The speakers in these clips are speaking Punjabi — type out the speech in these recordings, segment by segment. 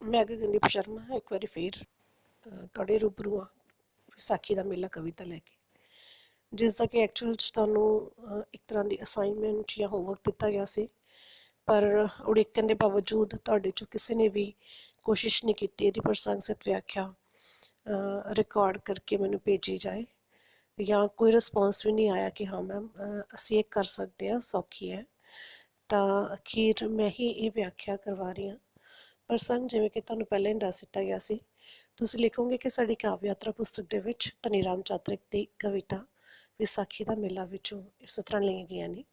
ਮੈਂ ਗਗਨਦੀਪ ਸ਼ਰਮਾ ਇੱਕ ਵਾਰੀ ਫਿਰ ਤੁਹਾਡੇ ਰੂਬਰੂ ਹਾਂ ਵਿਸਾਖੀ ਦਾ ਮੇਲਾ ਕਵਿਤਾ ਲੈ ਕੇ, ਜਿਸ ਦਾ ਕਿ ਐਕਚੁਅਲ 'ਚ ਤੁਹਾਨੂੰ ਇੱਕ ਤਰ੍ਹਾਂ ਦੀ ਅਸਾਈਨਮੈਂਟ ਜਾਂ ਹੋਮਵਰਕ ਦਿੱਤਾ ਗਿਆ ਸੀ, ਪਰ ਉਡੀਕਣ ਦੇ ਬਾਵਜੂਦ ਤੁਹਾਡੇ 'ਚੋਂ ਕਿਸੇ ਨੇ ਵੀ ਕੋਸ਼ਿਸ਼ ਨਹੀਂ ਕੀਤੀ ਇਹਦੀ ਪ੍ਰਸੰਗਸਿਤ ਵਿਆਖਿਆ ਰਿਕਾਰਡ ਕਰਕੇ ਮੈਨੂੰ ਭੇਜੀ ਜਾਏ, ਜਾਂ ਕੋਈ ਰਿਸਪੌਂਸ ਵੀ ਨਹੀਂ ਆਇਆ ਕਿ ਹਾਂ ਮੈਮ ਅਸੀਂ ਇਹ ਕਰ ਸਕਦੇ ਹਾਂ, ਸੌਖੀ ਹੈ। ਤਾਂ ਅਖੀਰ ਮੈਂ ਹੀ ਇਹ ਵਿਆਖਿਆ ਕਰਵਾ ਰਹੀ ਹਾਂ। ਪ੍ਰਸੰਗ ਜਿਵੇਂ ਕਿ ਤੁਹਾਨੂੰ ਪਹਿਲਾਂ ਹੀ ਦੱਸ ਦਿੱਤਾ ਗਿਆ ਸੀ, ਤੁਸੀਂ ਲਿਖੋਗੇ ਕਿ ਸਾਡੀ ਕਾਵਿ ਯਾਤਰਾ ਪੁਸਤਕ ਦੇ ਵਿੱਚ ਧਨੀ ਰਾਮ ਚਾਤਰਿਕ ਦੀ ਕਵਿਤਾ ਵਿਸਾਖੀ ਦਾ ਮੇਲਾ ਵਿੱਚੋਂ ਇਸ ਤਰ੍ਹਾਂ ਲਈਆਂ ਗਈਆਂ ਨੇ,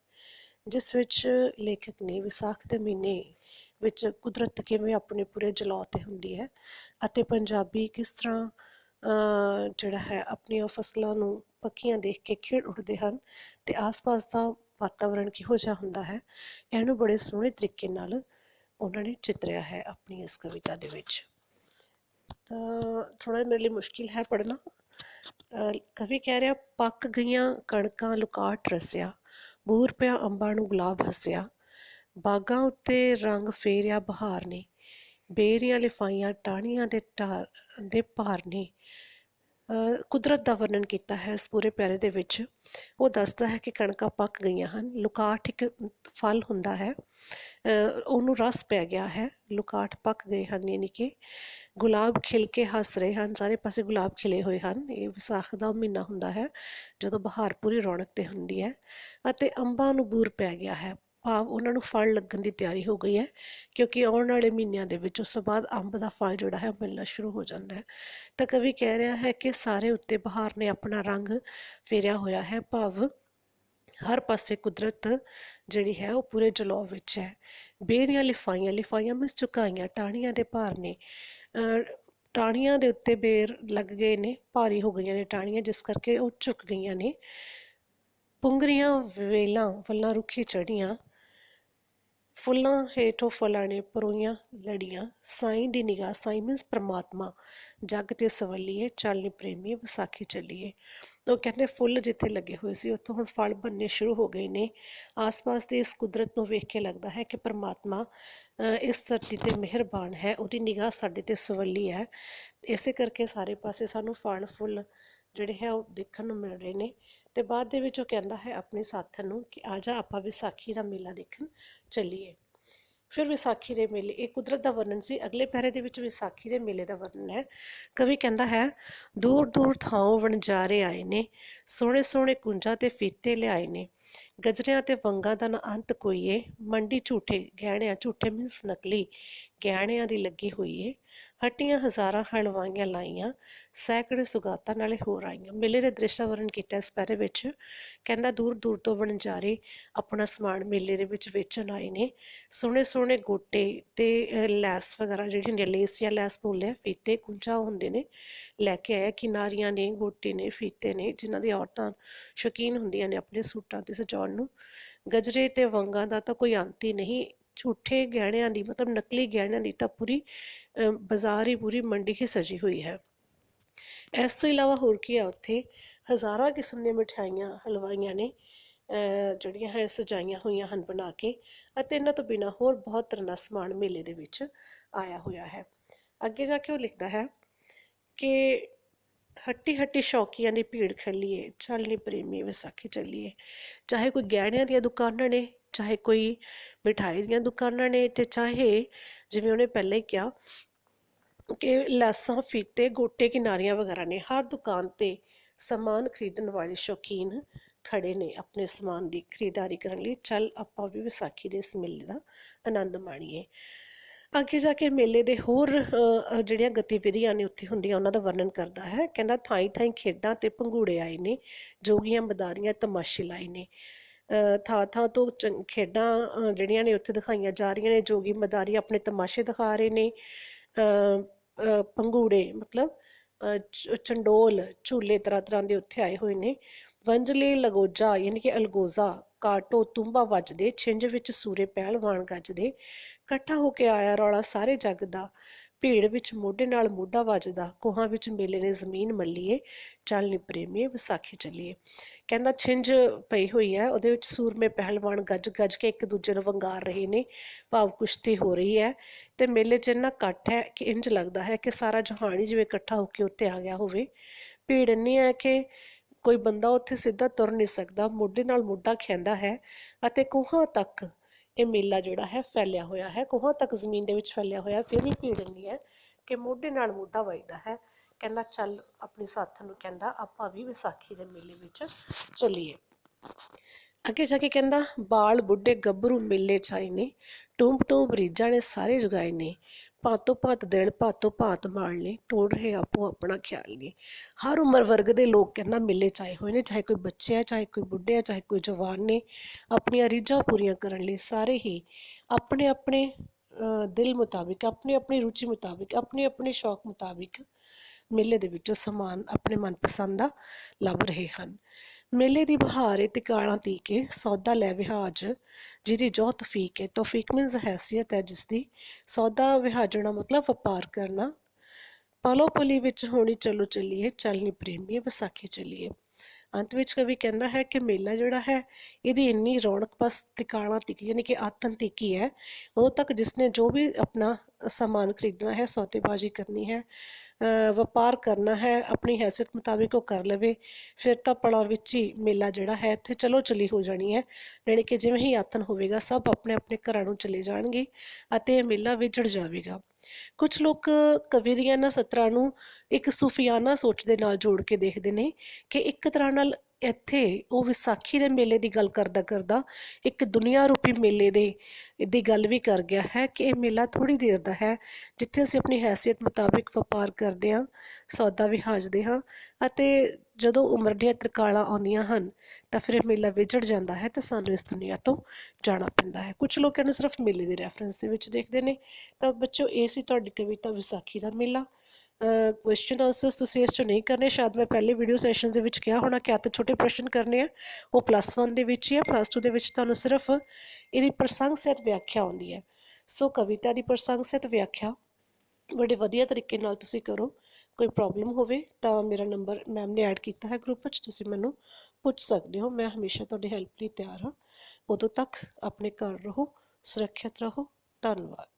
ਜਿਸ ਵਿੱਚ ਲੇਖਕ ਨੇ ਵਿਸਾਖ ਦੇ ਮਹੀਨੇ ਵਿੱਚ ਕੁਦਰਤ ਕਿਵੇਂ ਆਪਣੇ ਪੂਰੇ ਜਲਾਅ 'ਤੇ ਹੁੰਦੀ ਹੈ ਅਤੇ ਪੰਜਾਬੀ ਕਿਸ ਤਰ੍ਹਾਂ ਜਿਹੜਾ ਹੈ ਆਪਣੀਆਂ ਫਸਲਾਂ ਨੂੰ ਪੱਕੀਆਂ ਦੇਖ ਕੇ ਖਿੜ ਉੱਠਦੇ ਹਨ ਅਤੇ ਆਸ-ਪਾਸ ਦਾ ਵਾਤਾਵਰਣ ਕਿਹੋ ਜਿਹਾ ਹੁੰਦਾ ਹੈ, ਇਹਨੂੰ ਬੜੇ ਸੋਹਣੇ ਤਰੀਕੇ ਨਾਲ ਉਹਨਾਂ ਨੇ ਚਿਤਰਿਆ ਹੈ ਆਪਣੀ ਇਸ ਕਵਿਤਾ ਦੇ ਵਿੱਚ। ਤਾਂ ਥੋੜ੍ਹਾ ਮੇਰੇ ਲਈ ਮੁਸ਼ਕਿਲ ਹੈ ਪੜ੍ਹਨਾ। ਕਵੀ ਕਹਿ ਰਿਹਾ, ਪੱਕ ਗਈਆਂ ਕਣਕਾਂ ਲੁਕਾਟ ਰਸਿਆ, ਬੂਰ ਪਿਆ ਅੰਬਾਂ ਨੂੰ ਗੁਲਾਬ ਹੱਸਿਆ, ਬਾਗਾਂ ਉੱਤੇ ਰੰਗ ਫੇਰਿਆ ਬਹਾਰ ਨੇ, ਬੇਰੀਆਂ ਲਿਫਾਈਆਂ ਟਾਹਣੀਆਂ ਦੇ ਭਾਰ ਨੇ। ਕੁਦਰਤ ਦਾ ਵਰਣਨ ਕੀਤਾ ਹੈ ਇਸ ਪੂਰੇ ਪਿਆਰੇ ਦੇ ਵਿੱਚ। ਉਹ ਦੱਸਦਾ ਹੈ ਕਿ ਕਣਕਾਂ ਪੱਕ ਗਈਆਂ ਹਨ। ਲੁਕਾਟ ਇੱਕ ਫਲ ਹੁੰਦਾ ਹੈ, ਉਹਨੂੰ ਰਸ ਪੈ ਗਿਆ ਹੈ। ਲੁਕਾਟ ਪੱਕ ਗਏ ਹਨ, ਯਾਨੀ ਕਿ ਗੁਲਾਬ ਖਿਲ ਕੇ ਹੱਸ ਰਹੇ ਹਨ, ਸਾਰੇ ਪਾਸੇ ਗੁਲਾਬ ਖਿਲੇ ਹੋਏ ਹਨ। ਇਹ ਵਿਸਾਖ ਦਾ ਮਹੀਨਾ ਹੁੰਦਾ ਹੈ ਜਦੋਂ ਬਹਾਰ ਪੂਰੀ ਰੌਣਕ 'ਤੇ ਹੁੰਦੀ ਹੈ। ਅਤੇ ਅੰਬਾਂ ਨੂੰ ਬੂਰ ਪੈ ਗਿਆ ਹੈ, ਭਾਵ ਉਹਨਾਂ ਨੂੰ ਫਲ ਲੱਗਣ ਦੀ ਤਿਆਰੀ ਹੋ ਗਈ ਹੈ, ਕਿਉਂਕਿ ਆਉਣ ਵਾਲੇ ਮਹੀਨਿਆਂ ਦੇ ਵਿੱਚ ਉਸ ਤੋਂ ਬਾਅਦ ਅੰਬ ਦਾ ਫਲ ਜਿਹੜਾ ਹੈ ਉਹ ਮਿਲਣਾ ਸ਼ੁਰੂ ਹੋ ਜਾਂਦਾ ਹੈ। ਤਾਂ ਕਵੀ ਕਹਿ ਰਿਹਾ ਹੈ ਕਿ ਸਾਰੇ ਉੱਤੇ ਬਹਾਰ ਨੇ ਆਪਣਾ ਰੰਗ ਫੇਰਿਆ ਹੋਇਆ ਹੈ, ਭਾਵ ਹਰ ਪਾਸੇ ਕੁਦਰਤ ਜਿਹੜੀ ਹੈ ਉਹ ਪੂਰੇ ਜਲਾਅ ਵਿੱਚ ਹੈ। ਬੇਰੀਆਂ ਲਿਫਾਈਆਂ ਮੀਨਸ ਝੁਕਾਈਆਂ, ਟਾਹਣੀਆਂ ਦੇ ਭਾਰ ਨੇ, ਟਾਹਣੀਆਂ ਦੇ ਉੱਤੇ ਬੇਰ ਲੱਗ ਗਏ ਨੇ, ਭਾਰੀ ਹੋ ਗਈਆਂ ਨੇ ਟਾਹਣੀਆਂ, ਜਿਸ ਕਰਕੇ ਉਹ ਝੁਕ ਗਈਆਂ ਨੇ। ਪੁੰਗਰੀਆਂ ਵੱਲਾਂ ਰੁੱਖੀ ਚੜ੍ਹੀਆਂ, ਫੁੱਲਾਂ ਹੇਠੋਂ ਫਲਾਂ ਨੇ ਪਰੋਈਆਂ ਲੜੀਆਂ, ਸਾਈਂ ਦੀ ਨਿਗਾਹ, ਸਾਈਂ ਮੀਨਸ ਪਰਮਾਤਮਾ, ਜੱਗ ਤੇ ਸਵੱਲੀਏ ਚੱਲ ਨੀ ਪ੍ਰੇਮੀ ਵਿਸਾਖੀ ਚੱਲੀਏ। ਉਹ ਕਹਿੰਦੇ ਫੁੱਲ ਜਿੱਥੇ ਲੱਗੇ ਹੋਏ ਸੀ ਉੱਥੋਂ ਹੁਣ ਫਲ ਬਣਨੇ ਸ਼ੁਰੂ ਹੋ ਗਏ ਨੇ। ਆਸ-ਪਾਸ ਦੀ ਇਸ ਕੁਦਰਤ ਨੂੰ ਵੇਖ ਕੇ ਲੱਗਦਾ ਹੈ ਕਿ ਪਰਮਾਤਮਾ ਇਸ ਧਰਤੀ 'ਤੇ ਮਿਹਰਬਾਨ ਹੈ, ਉਹਦੀ ਨਿਗਾਹ ਸਾਡੇ 'ਤੇ ਸਵੱਲੀ ਹੈ। ਇਸੇ ਕਰਕੇ ਸਾਰੇ ਪਾਸੇ ਸਾਨੂੰ ਫਲ ਫੁੱਲ ਜਿਹੜੇ ਹੈ ਉਹ ਦੇਖਣ ਨੂੰ ਮਿਲ ਰਹੇ ਨੇ। ਅਤੇ ਬਾਅਦ ਦੇ ਵਿੱਚ ਉਹ ਕਹਿੰਦਾ ਹੈ ਆਪਣੀ ਸਾਥਣ ਨੂੰ ਕਿ ਆ ਜਾ ਆਪਾਂ ਵਿਸਾਖੀ ਦਾ ਮੇਲਾ ਦੇਖਣ ਚੱਲੀਏ। ਫਿਰ ਵਿਸਾਖੀ ਦੇ ਮੇਲੇ, ਇਹ ਕੁਦਰਤ ਦਾ ਵਰਣਨ ਸੀ। ਅਗਲੇ ਪੈਰੇ ਦੇ ਵਿੱਚ ਵਿਸਾਖੀ ਦੇ ਮੇਲੇ ਦਾ ਵਰਣਨ ਹੈ। ਕਵੀ ਕਹਿੰਦਾ ਹੈ, ਦੂਰ ਦੂਰ ਥਾਂੋਂ ਵਣਜਾਰੇ ਆਏ ਨੇ, ਸੋਹਣੇ ਸੋਹਣੇ ਕੁੰਜਾਂ 'ਤੇ ਫੀਤੇ ਲਿਆਏ ਨੇ, ਗਜਰਿਆਂ ਤੇ ਵੰਗਾਂ ਦਾ ਨਾ ਅੰਤ ਕੋਈ ਏ, ਮੰਡੀ ਝੂਠੇ ਗਹਿਣਿਆਂ, ਝੂਠੇ ਮੀਨਸ ਨਕਲੀ ਗਹਿਣਿਆਂ ਦੀ ਲੱਗੀ ਹੋਈ ਏ, ਹੱਟੀਆਂ ਹਜ਼ਾਰਾਂ ਹਲਵਾਈਆਂ ਲਾਈਆਂ, ਸੈਂਕੜੇ ਸੁਗਾਤਾਂ ਨਾਲੇ ਹੋਰ ਆਈਆਂ। ਮੇਲੇ ਦੇ ਦ੍ਰਿਸ਼ ਦਾ ਵਰਣਨ ਕੀਤਾ ਇਸ ਪੈਰੇ ਵਿੱਚ। ਕਹਿੰਦਾ ਦੂਰ ਦੂਰ ਤੋਂ ਵਣਜਾਰੇ ਆਪਣਾ ਸਮਾਨ ਮੇਲੇ ਦੇ ਵਿੱਚ ਵੇਚਣ ਆਏ ਨੇ, ਸੋਹਣੇ ਸੋਹਣੇ ਗੋਟੇ ਅਤੇ ਲੈਸ ਵਗੈਰਾ ਜਿਹੜੀ ਹੁੰਦੀ ਹੈ, ਲੇਸ ਜਾਂ ਲੈਸ ਬੋਲਦੇ ਆ, ਫੀਤੇ ਕੁੰਜਾ ਹੁੰਦੇ ਨੇ, ਲੈ ਕੇ ਆਇਆ। ਕਿਨਾਰੀਆਂ ਨੇ, ਗੋਟੇ ਨੇ, ਫੀਤੇ ਨੇ, ਜਿਨ੍ਹਾਂ ਦੀਆਂ ਔਰਤਾਂ ਸ਼ੌਕੀਨ ਹੁੰਦੀਆਂ ਨੇ ਆਪਣੇ ਸੂਟਾਂ 'ਤੇ ਸਜਾਉਣ ਨੂੰ। ਗਜਰੇ ਅਤੇ ਵੰਗਾਂ ਦਾ ਤਾਂ ਕੋਈ ਅੰਤ ਹੀ ਨਹੀਂ। ਝੂਠੇ ਗਹਿਣਿਆਂ ਦੀ, ਮਤਲਬ ਨਕਲੀ ਗਹਿਣਿਆਂ ਦੀ ਤਾਂ ਪੂਰੀ ਬਾਜ਼ਾਰ ਹੀ, ਪੂਰੀ ਮੰਡੀ ਹੀ ਸਜੀ ਹੋਈ ਹੈ। ਇਸ ਤੋਂ ਇਲਾਵਾ ਹੋਰ ਕੀ ਹੈ, ਉੱਥੇ ਹਜ਼ਾਰਾਂ ਕਿਸਮ ਦੀਆਂ ਮਿਠਾਈਆਂ ਹਲਵਾਈਆਂ ਨੇ ਜਿਹੜੀਆਂ ਹੈ ਸਜਾਈਆਂ ਹੋਈਆਂ ਹਨ ਬਣਾ ਕੇ, ਅਤੇ ਇਹਨਾਂ ਤੋਂ ਬਿਨਾਂ ਹੋਰ ਬਹੁਤ ਤਰ੍ਹਾਂ ਦਾ ਸਮਾਨ ਮੇਲੇ ਦੇ ਵਿੱਚ ਆਇਆ ਹੋਇਆ ਹੈ। ਅੱਗੇ ਜਾ ਕੇ ਉਹ ਲਿਖਦਾ ਹੈ ਕਿ ਹੱਟੀ ਹੱਟੀ ਸ਼ੌਕੀਆਂ ਦੀ ਭੀੜ ਖੱਲੀਏ, ਚੱਲ ਨੀ ਪ੍ਰੇਮੀ ਵਿਸਾਖੀ ਚੱਲੀਏ। ਚਾਹੇ ਕੋਈ ਗਹਿਣਿਆਂ ਦੀਆਂ ਦੁਕਾਨਾਂ ਨੇ, ਚਾਹੇ ਕੋਈ ਮਿਠਾਈ ਦੀਆਂ ਦੁਕਾਨਾਂ ਨੇ, ਅਤੇ ਚਾਹੇ ਜਿਵੇਂ ਉਹਨੇ ਪਹਿਲਾਂ ਹੀ ਕਿਹਾ ਕਿ ਲੈਸਾਂ, ਫੀਤੇ, ਗੋਟੇ, ਕਿਨਾਰੀਆਂ ਵਗੈਰਾ ਨੇ, ਹਰ ਦੁਕਾਨ 'ਤੇ ਸਮਾਨ ਖਰੀਦਣ ਵਾਲੇ ਸ਼ੌਕੀਨ ਖੜ੍ਹੇ ਨੇ ਆਪਣੇ ਸਮਾਨ ਦੀ ਖਰੀਦਦਾਰੀ ਕਰਨ ਲਈ। ਚੱਲ ਆਪਾਂ ਵੀ ਵਿਸਾਖੀ ਦੇ ਇਸ ਮੇਲੇ ਦਾ ਆਨੰਦ ਮਾਣੀਏ। ਅੱਗੇ ਜਾ ਕੇ ਮੇਲੇ ਦੇ ਹੋਰ ਜਿਹੜੀਆਂ ਗਤੀਵਿਧੀਆਂ ਨੇ ਉੱਥੇ ਹੁੰਦੀਆਂ, ਉਹਨਾਂ ਦਾ ਵਰਣਨ ਕਰਦਾ ਹੈ। ਕਹਿੰਦਾ ਥਾਈਂ ਥਾਈਂ ਖੇਡਾਂ ਅਤੇ ਭੰਗੂੜੇ ਆਏ ਨੇ, ਜੋਗੀਆਂ ਮਦਾਰੀਆਂ ਤਮਾਸ਼ੇ ਲਾਏ ਨੇ। ਥਾਂ ਥਾਂ ਤੋਂ ਖੇਡਾਂ ਜਿਹੜੀਆਂ ਨੇ ਉੱਥੇ ਦਿਖਾਈਆਂ ਜਾ ਰਹੀਆਂ ਨੇ, ਜੋਗੀ ਮਦਾਰੀ ਆਪਣੇ ਤਮਾਸ਼ੇ ਦਿਖਾ ਰਹੇ ਨੇ, ਭੰਗੂੜੇ ਮਤਲਬ ਚੰਡੋਲ, ਝੂਲੇ ਤਰ੍ਹਾਂ ਤਰ੍ਹਾਂ ਦੇ ਉੱਥੇ ਆਏ ਹੋਏ ਨੇ। ਵੰਝਲੀ ਲਗੋਜਾ ਯਾਨੀ ਕਿ ਅਲਗੋਜ਼ਾ ਕਾਟੋ ਤੁੰਬਾ ਵੱਜਦੇ, ਛਿੰਝ ਵਿੱਚ ਸੂਰੇ ਪਹਿਲਵਾਨ ਗੱਜਦੇ, ਇਕੱਠਾ ਹੋ ਕੇ ਆਇਆ ਰੌਲਾ ਸਾਰੇ ਜੱਗ ਦਾ, ਭੀੜ ਵਿੱਚ ਮੋਢੇ ਨਾਲ ਮੋਢਾ ਵੱਜਦਾ, ਕੋਹਾਂ ਵਿੱਚ ਮੇਲੇ ਨੇ ਜ਼ਮੀਨ ਮੱਲੀਏ, ਚੱਲ ਨੀ ਪ੍ਰੇਮੀਏ ਵਿਸਾਖੀ ਚੱਲੀਏ। ਕਹਿੰਦਾ ਛਿੰਝ ਪਈ ਹੋਈ ਹੈ, ਉਹਦੇ ਵਿੱਚ ਸੂਰਮੇ ਪਹਿਲਵਾਨ ਗੱਜ ਗੱਜ ਕੇ ਇੱਕ ਦੂਜੇ ਨੂੰ ਵੰਗਾਰ ਰਹੇ ਨੇ, ਭਾਵ ਕੁਸ਼ਤੀ ਹੋ ਰਹੀ ਹੈ, ਤੇ ਮੇਲੇ 'ਚ ਇੰਨਾ ਇਕੱਠ ਹੈ ਕਿ ਇੰਝ ਲੱਗਦਾ ਹੈ ਕਿ ਸਾਰਾ ਜਹਾਨ ਹੀ ਜਿਵੇਂ ਇਕੱਠਾ ਹੋ ਕੇ ਉੱਤੇ ਆ ਗਿਆ ਹੋਵੇ। ਭੀੜ ਇੰਨੀ ਹੈ ਕਿ ਕੋਈ ਬੰਦਾ ਉੱਥੇ ਸਿੱਧਾ ਤੁਰ ਨਹੀਂ ਸਕਦਾ, ਮੋਢੇ ਨਾਲ ਮੋਢਾ ਖਹਿੰਦਾ ਹੈ, ਅਤੇ ਕੋਹਾਂ ਤੱਕ ਇਹ ਮੇਲਾ ਜਿਹੜਾ ਹੈ ਫੈਲਿਆ ਹੋਇਆ ਹੈ, ਕੋਹਾਂ ਤੱਕ ਜ਼ਮੀਨ ਦੇ ਵਿੱਚ ਫੈਲਿਆ ਹੋਇਆ। ਫਿਰ ਵੀ ਭੀੜ ਇੰਨੀ ਹੈ ਕਿ ਮੋਢੇ ਨਾਲ ਮੋਢਾ ਵੱਜਦਾ ਹੈ। ਕਹਿੰਦਾ ਚੱਲ ਆਪਣੀ ਸਾਥਣ ਨੂੰ ਕਹਿੰਦਾ ਆਪਾਂ ਵੀ ਵਿਸਾਖੀ ਦੇ ਮੇਲੇ ਵਿੱਚ ਚੱਲੀਏ। ਅੱਗੇ ਜਾ ਕੇ ਕਹਿੰਦਾ ਬਾਲ ਬੁੱਢੇ ਗੱਭਰੂ ਮੇਲੇ 'ਚ ਆਏ ਨੇ, ਟੂੰਬ ਟੂੰਬ ਰੀਝਾਂ ਨੇ ਸਾਰੇ ਜਗਾਏ ਨੇ, ਭਾਂਤੋ ਭਾਂਤ ਦਿਨ ਭਾਂਤੋ ਭਾਂਤ ਮਾਲ ਨੇ, ਟੋਲ ਰਹੇ ਆਪੋ ਆਪਣਾ ਖਿਆਲ ਨੇ। ਹਰ ਉਮਰ ਵਰਗ ਦੇ ਲੋਕ ਕਹਿੰਦਾ ਮੇਲੇ 'ਚ ਆਏ ਹੋਏ ਨੇ, ਚਾਹੇ ਕੋਈ ਬੱਚੇ ਹੈ, ਚਾਹੇ ਕੋਈ ਬੁੱਢੇ ਹੈ, ਚਾਹੇ ਕੋਈ ਜਵਾਨ ਨੇ। ਆਪਣੀਆਂ ਰੀਝਾਂ ਪੂਰੀਆਂ ਕਰਨ ਲਈ ਸਾਰੇ ਹੀ ਆਪਣੇ ਆਪਣੇ ਦਿਲ ਮੁਤਾਬਿਕ, ਆਪਣੀ ਆਪਣੀ ਰੁਚੀ ਮੁਤਾਬਿਕ, ਆਪਣੇ ਆਪਣੇ ਸ਼ੌਕ ਮੁਤਾਬਿਕ ਮੇਲੇ ਦੇ ਵਿੱਚੋਂ ਸਮਾਨ ਆਪਣੇ ਮਨਪਸੰਦ ਦਾ ਲੱਭ ਰਹੇ ਹਨ। ਮੇਲੇ ਦੀ ਬਹਾਰ ਏ ਤਿਕਾਲਾਂ ਤੀਕੇ, ਸੌਦਾ ਲੈ ਵਿਹਾਜ ਜਿਹਦੀ ਜੋ ਤੌਫੀਕ ਹੈ। ਤੌਫੀਕ ਮੀਨਸ ਹੈਸੀਅਤ ਹੈ ਜਿਸਦੀ। ਸੌਦਾ ਵਿਹਾਜਣਾ ਮਤਲਬ ਵਪਾਰ ਕਰਨਾ। ਪਲੋ ਪਲੀ ਵਿੱਚ ਹੋਣੀ ਚਲੋ ਚੱਲੀਏ, ਚੱਲ ਨੀ ਪ੍ਰੇਮੀਏ ਵਿਸਾਖੀ ਚੱਲੀਏ। ਅੰਤ ਵਿੱਚ ਕਵੀ ਕਹਿੰਦਾ ਹੈ ਕਿ ਮੇਲਾ ਜਿਹੜਾ ਹੈ ਇਹਦੀ ਇੰਨੀ ਰੌਣਕ ਬਸ ਤਿਕਾਲਾਂ ਤੀਕੀ ਯਾਨੀ ਕਿ ਆਤਨ ਤੀਕੀ ਹੈ, ਉਦੋਂ ਤੱਕ ਜਿਸਨੇ ਜੋ ਵੀ ਆਪਣਾ ਸਮਾਨ ਖਰੀਦਣਾ ਹੈ, ਸੌਦੇਬਾਜ਼ੀ ਕਰਨੀ ਹੈ, ਵਪਾਰ ਕਰਨਾ ਹੈ, ਆਪਣੀ ਹੈਸੀਅਤ ਮੁਤਾਬਿਕ ਉਹ ਕਰ ਲਵੇ। ਫਿਰ ਤਾਂ ਪਲਾਂ ਵਿੱਚ ਹੀ ਮੇਲਾ ਜਿਹੜਾ ਹੈ ਇੱਥੇ ਚਲੋ ਚਲੀ ਹੋ ਜਾਣੀ ਹੈ, ਯਾਨੀ ਕਿ ਜਿਵੇਂ ਹੀ ਆਤਨ ਹੋਵੇਗਾ ਸਭ ਆਪਣੇ ਆਪਣੇ ਘਰਾਂ ਨੂੰ ਚਲੇ ਜਾਣਗੇ ਅਤੇ ਇਹ ਮੇਲਾ ਵਿਛੜ ਜਾਵੇਗਾ। ਕੁਛ ਲੋਕ ਕਵੀ ਦੀਆਂ ਇਹਨਾਂ ਸਤਰਾਂ ਨੂੰ ਇੱਕ ਸੂਫੀਆਨਾ ਸੋਚ ਦੇ ਨਾਲ ਜੋੜ ਕੇ ਦੇਖਦੇ ਨੇ ਕਿ ਇੱਕ ਤਰ੍ਹਾਂ ਨਾਲ ਇੱਥੇ ਉਹ ਵਿਸਾਖੀ ਦੇ ਮੇਲੇ ਦੀ ਗੱਲ ਕਰਦਾ ਕਰਦਾ ਇੱਕ ਦੁਨੀਆ ਰੂਪੀ ਮੇਲੇ ਦੀ ਗੱਲ ਵੀ ਕਰ ਗਿਆ ਹੈ ਕਿ ਇਹ ਮੇਲਾ ਥੋੜ੍ਹੀ ਦੇਰ ਦਾ ਹੈ, ਜਿੱਥੇ ਅਸੀਂ ਆਪਣੀ ਹੈਸੀਅਤ ਮੁਤਾਬਿਕ ਵਪਾਰ ਕਰਦੇ ਹਾਂ, ਸੌਦਾ ਵਿਹਾਜਦੇ ਹਾਂ, ਅਤੇ ਜਦੋਂ ਉਮਰ ਦੀਆਂ ਤਰਕਾਲਾਂ ਆਉਂਦੀਆਂ ਹਨ ਤਾਂ ਫਿਰ ਇਹ ਮੇਲਾ ਵਿਛੜ ਜਾਂਦਾ ਹੈ ਅਤੇ ਸਾਨੂੰ ਇਸ ਦੁਨੀਆ ਤੋਂ ਜਾਣਾ ਪੈਂਦਾ ਹੈ। ਕੁਛ ਲੋਕ ਇਹਨੂੰ ਸਿਰਫ ਮੇਲੇ ਦੇ ਰੈਫਰੈਂਸ ਦੇ ਵਿੱਚ ਦੇਖਦੇ ਨੇ। ਤਾਂ ਬੱਚਿਓ ਇਹ ਸੀ ਤੁਹਾਡੀ ਕਵਿਤਾ ਵਿਸਾਖੀ ਦਾ ਮੇਲਾ। ਕੁਐਸਚਨ ਆਨਸਰਸ ਤੁਸੀਂ ਇਸ 'ਚੋਂ ਨਹੀਂ ਕਰਨੇ, ਸ਼ਾਇਦ ਮੈਂ ਪਹਿਲੇ ਵੀਡੀਓ ਸੈਸ਼ਨ ਦੇ ਵਿੱਚ ਕਿਹਾ ਹੋਣਾ ਕਿ ਅੱਤ ਛੋਟੇ ਪ੍ਰਸ਼ਨ ਕਰਨੇ ਆ, ਉਹ +1 ਦੇ ਵਿੱਚ ਹੀ ਆ। +2 ਦੇ ਵਿੱਚ ਤੁਹਾਨੂੰ ਸਿਰਫ ਇਹਦੀ ਪ੍ਰਸੰਗ ਸਹਿਤ ਵਿਆਖਿਆ ਆਉਂਦੀ ਹੈ। ਸੋ ਕਵਿਤਾ ਦੀ ਪ੍ਰਸੰਗ ਸਹਿਤ ਵਿਆਖਿਆ ਬੜੇ ਵਧੀਆ ਤਰੀਕੇ ਨਾਲ ਤੁਸੀਂ ਕਰੋ। ਕੋਈ ਪ੍ਰੋਬਲਮ ਹੋਵੇ ਤਾਂ ਮੇਰਾ ਨੰਬਰ ਮੈਮ ਨੇ ਐਡ ਕੀਤਾ ਹੈ ਗਰੁੱਪ ਵਿੱਚ, ਤੁਸੀਂ ਮੈਨੂੰ ਪੁੱਛ ਸਕਦੇ ਹੋ। ਮੈਂ ਹਮੇਸ਼ਾ ਤੁਹਾਡੀ ਹੈਲਪ ਲਈ ਤਿਆਰ ਹਾਂ। ਉਦੋਂ ਤੱਕ ਆਪਣੇ ਘਰ ਰਹੋ, ਸੁਰੱਖਿਅਤ ਰਹੋ। ਧੰਨਵਾਦ।